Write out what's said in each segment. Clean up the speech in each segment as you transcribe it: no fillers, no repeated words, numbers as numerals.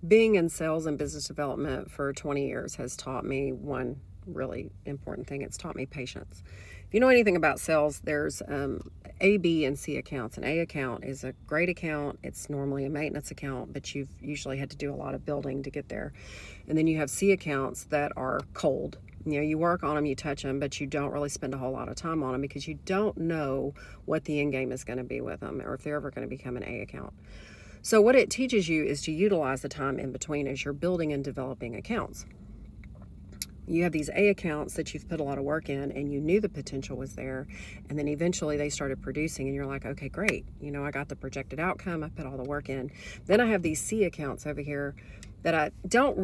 Being in sales and business development for 20 years has taught me one really important thing. It's taught me patience. If you know anything about sales, there's A, B, and C accounts. An A account is a great account. It's normally a maintenance account, but you've usually had to do a lot of building to get there. And then you have C accounts that are cold. You know, you work on them, you touch them, but you don't really spend a whole lot of time on them because you don't know what the end game is going to be with them or if they're ever going to become an A account. So what it teaches you is to utilize the time in between as you're building and developing accounts. You have these A accounts that you've put a lot of work in and you knew the potential was there, and then eventually they started producing and you're like, okay, great, you know, I got the projected outcome, I put all the work in. Then I have these C accounts over here that I don't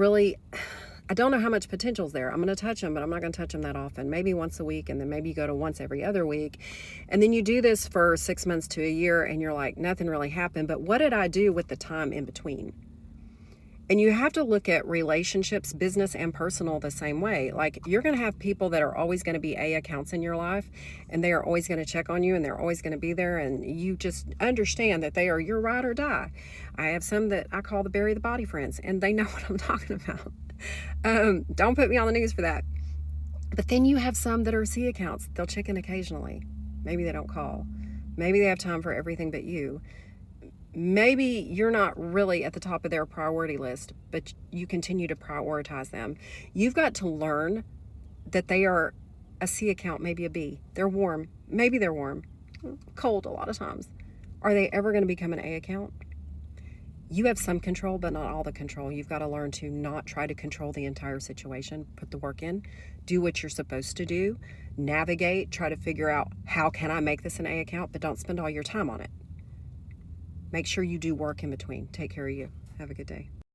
know how much potential's there. I'm going to touch them, but I'm not going to touch them that often. Maybe once a week, and then maybe you go to once every other week. And then you do this for 6 months to a year, and you're like, nothing really happened. But what did I do with the time in between? And you have to look at relationships, business and personal, the same way. Like, you're going to have people that are always going to be A accounts in your life, and they are always going to check on you, and they're always going to be there, and you just understand that they are your ride or die. I have some that I call the bury the body friends, and they know what I'm talking about. Don't put me on the news for that. But then you have some that are C accounts. They'll check in occasionally. Maybe they don't call. Maybe they have time for everything but you. Maybe you're not really at the top of their priority list, but you continue to prioritize them. You've got to learn that they are a C account, maybe a B. They're warm. Maybe they're warm. Cold a lot of times. Are they ever going to become an A account? You have some control, but not all the control. You've got to learn to not try to control the entire situation. Put the work in, do what you're supposed to do, navigate, try to figure out how can I make this an A account, but don't spend all your time on it. Make sure you do work in between. Take care of you. Have a good day.